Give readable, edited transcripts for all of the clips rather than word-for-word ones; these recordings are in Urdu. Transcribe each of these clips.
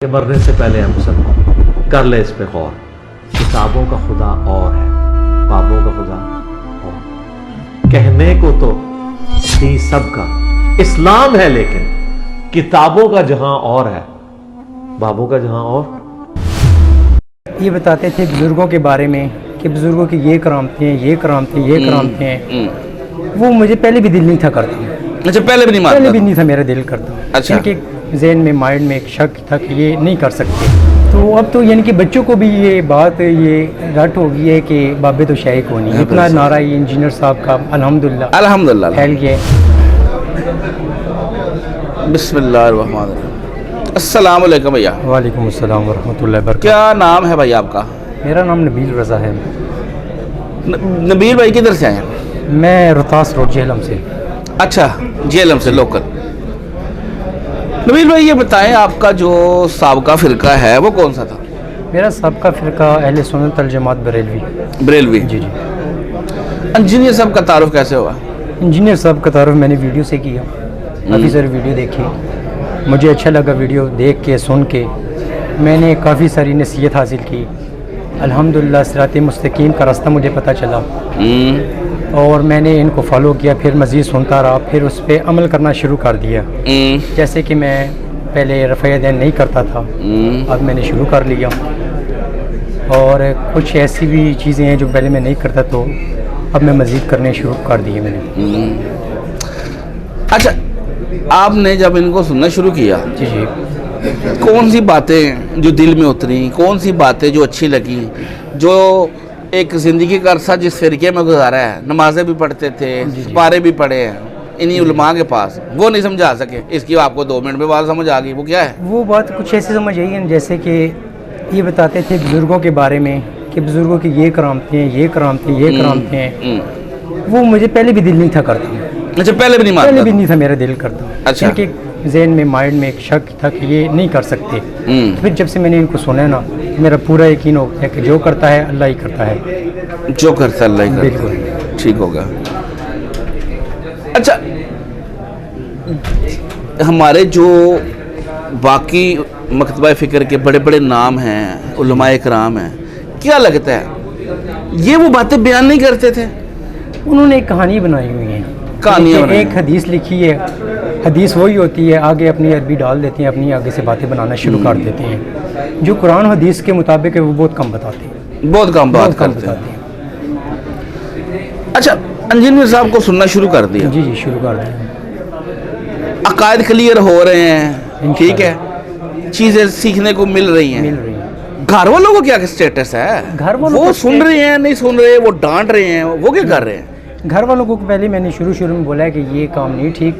کہ مرنے سے پہلے ہم سب کر لے اس پہ غور. کتابوں کا خدا اور ہے، بابوں کا خدا اور. کہنے کو تو تھی سب کا اسلام ہے، لیکن کتابوں کا جہاں اور ہے، بابوں کا جہاں اور. یہ بتاتے تھے بزرگوں کے بارے میں کہ بزرگوں کی یہ کرامتیں ہیں، یہ کرامتیں ہیں، یہ کرامتیں ہیں. وہ مجھے پہلے بھی دل نہیں تھا کرتا. اچھا، پہلے بھی نہیں مانتا؟ پہلے بھی نہیں تھا میرا دل کرتا. اچھا. کہ ذہن میں مائنڈ میں ایک شک تھا کہ یہ نہیں کر سکتے. تو اب تو یعنی کہ بچوں کو بھی یہ بات یہ رٹ ہو گئی ہے کہ بابے تو شاہی کو نہیں. اتنا نعرہ یہ انجینئر صاحب کا الحمدللہ الحمدللہ پھیل گیا. بسم اللہ الرحمن الرحیم. السلام علیکم بھیا. وعلیکم السلام ورحمۃ اللہ وبرکاتہ. کیا نام ہے بھائی آپ کا؟ میرا نام نبیل رضا ہے. نبیل بھائی کدھر سے آئے ہیں؟ میں روہتاس روڈ جہلم سے. اچھا، جہلم سے لوکل. نبیل بھائی یہ بتائیں، آپ کا جو سابقہ فرقہ ہے وہ کون سا تھا؟ میرا سابقہ فرقہ اہل سنت الجماعت بریلوی. بریلوی. جی جی. انجینئر صاحب کا تعارف کیسے ہوا؟ انجینئر صاحب کا تعارف میں نے ویڈیو سے کیا. کافی ساری ویڈیو دیکھی، مجھے اچھا لگا ویڈیو دیکھ کے سن کے. میں نے کافی ساری نصیحت حاصل کی. الحمدللہ صراط مستقیم کا راستہ مجھے پتہ چلا اور میں نے ان کو فالو کیا. پھر مزید سنتا رہا، پھر اس پہ عمل کرنا شروع کر دیا. جیسے کہ میں پہلے رفع دین نہیں کرتا تھا، اب میں نے شروع کر لیا. اور کچھ ایسی بھی چیزیں ہیں جو پہلے میں نہیں کرتا، تو اب میں مزید کرنے شروع کر دیے میں نے. اچھا، آپ نے جب ان کو سننا شروع کیا، جی جی، کون سی باتیں جو دل میں اتری، کون سی باتیں جو اچھی لگیں، جو ایک زندگی کا عرصہ جس فرقے میں گزارا ہے، نمازیں بھی پڑھتے تھے، پارے بھی پڑھے ہیں انہی علماء کے پاس، وہ نہیں سمجھا سکے، اس کی آپ کو 2 منٹ میں بات سمجھ آ گئی، وہ کیا ہے؟ وہ بات کچھ ایسے سمجھ آئی ہے جیسے کہ یہ بتاتے تھے بزرگوں کے بارے میں کہ بزرگوں کی یہ کرامتیں ہیں، یہ کرامتیں ہیں، یہ کرامتیں ہیں. وہ مجھے پہلے بھی دل نہیں تھا کرتا. اچھا، پہلے بھی نہیں مانتا؟ پہلے بھی نہیں تھا میرا دل کرتا. اچھا. کہ ذہن میں مائنڈ میں ایک شک تھا کہ یہ نہیں کر سکتے. پھر جب سے میں نے ان کو سنا نا، میرا پورا یقین ہو گیا کہ جو کرتا ہے اللہ ہی کرتا ہے. جو کرتا ہے اللہ ہی کرتا ہے. بالکل ٹھیک ہوگا. اچھا، ہمارے جو باقی مکتبہ فکر کے بڑے بڑے نام ہیں، علماء کرام ہیں، کیا لگتا ہے یہ وہ باتیں بیان نہیں کرتے تھے؟ انہوں نے ایک کہانی بنائی ہوئی ہے. ایک حدیث لکھی ہے، حدیث وہی ہوتی ہے، آگے اپنی عربی ڈال دیتے ہیں، اپنی آگے سے باتیں بنانا شروع کر دیتے ہیں. جو قرآن حدیث کے مطابق ہے وہ بہت کم بتاتے ہیں، بہت کم بات کرتے ہیں. اچھا، انجینئر صاحب کو سننا شروع کر دیا. جی جی، شروع کر دیا. عقائد کلیئر ہو رہے ہیں، ٹھیک ہے، چیزیں سیکھنے کو مل رہی ہیں. گھر والوں کو کیا سٹیٹس ہے؟ گھر والوں وہ سن رہے ہیں نہیں سن رہے، وہ ڈانٹ رہے ہیں، وہ کیا کر رہے ہیں؟ گھر والوں کو پہلے میں نے شروع میں بولا ہے کہ یہ کام نہیں ٹھیک،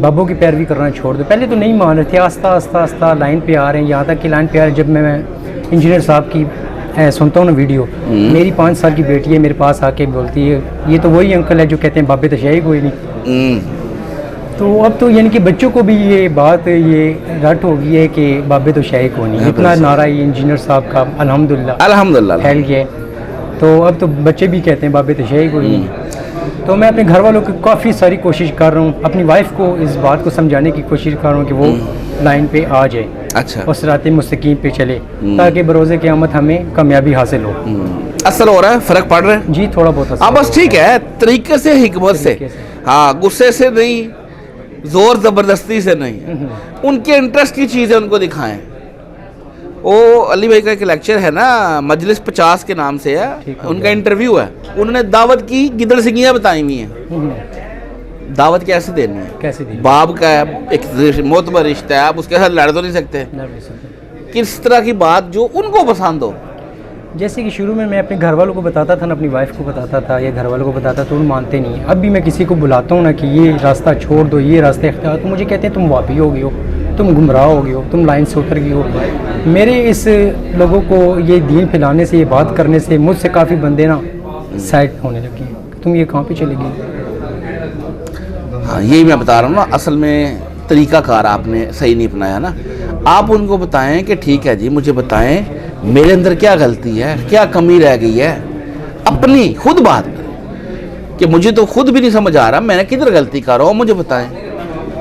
بابوں کی پیروی کرنا چھوڑ دو. پہلے تو نہیں مان رہے تھے، آہستہ لائن پہ آ رہے ہیں. یہاں تک کہ لائن پہ آ رہے جب میں انجینئر صاحب کی سنتا ہوں نا ویڈیو، میری 5 سال کی بیٹی ہے میرے پاس آ کے بولتی ہے یہ تو وہی انکل ہے جو کہتے ہیں بابے تو شاہی کوئی نہیں. تو اب تو یعنی کہ بچوں کو بھی یہ بات یہ رٹ ہو گئی ہے کہ بابے تو شاہی کو نہیں. اتنا نعرہ یہ انجینئر صاحب کا الحمدللہ پھیل گیا ہے. تو اب تو بچے بھی کہتے ہیں بابے تو شاہی کوئی نہیں. تو میں اپنے گھر والوں کی کافی ساری کوشش کر رہا ہوں، اپنی وائف کو اس بات کو سمجھانے کی کوشش کر رہا ہوں کہ وہ لائن پہ آ جائے. اچھا. اور صراط مستقیم پہ چلے تاکہ بروز قیامت ہمیں کامیابی حاصل ہو. اثر ہو رہا ہے، فرق پڑ رہا ہے؟ جی تھوڑا بہت اثر. ہاں بس ٹھیک ہے، طریقے سے، حکمت سے، ہاں، غصے سے نہیں، زور زبردستی سے نہیں. ان کے انٹرسٹ کی چیزیں ان کو دکھائیں. وہ علی بھائی کا ایک لیکچر ہے نا، مجلس 50 کے نام سے ہے، ان کا انٹرویو ہے. انہوں نے دعوت کی گدڑ سنگیاں بتائی ہوئی ہیں. دعوت کیسے دینی ہے؟ کیسے دینی؟ باپ کا ایک معتبر رشتہ ہے، آپ اس کے ساتھ لڑ تو نہیں سکتے. کس طرح کی بات جو ان کو پسند ہو. جیسے کہ شروع میں اپنے گھر والوں کو بتاتا تھا نا، اپنی وائف کو بتاتا تھا یا گھر والوں کو بتاتا تو ان مانتے نہیں. اب بھی میں کسی کو بلاتا ہوں نا کہ یہ راستہ چھوڑ دو، یہ راستہ اختیار، تو مجھے کہتے ہیں تم واپی ہو گئے ہو، تم گمراہ ہو گئے ہو، تم لائن سے اتر گئے ہو. میرے اس لوگوں کو یہ دین پھیلانے سے، یہ بات کرنے سے مجھ سے کافی بندے نا سائڈ ہونے لگے کہ تم یہ کہاں پہ چلے گئے. ہاں، یہی میں بتا رہا ہوں نا، اصل میں طریقہ کار آپ نے صحیح نہیں اپنایا نا. آپ ان کو بتائیں کہ ٹھیک ہے جی، مجھے بتائیں میرے اندر کیا غلطی ہے، کیا کمی رہ گئی ہے، اپنی خود بات کہ مجھے تو خود بھی نہیں سمجھ آ رہا میں نے کدھر غلطی کر رہا ہوں، مجھے بتائیں.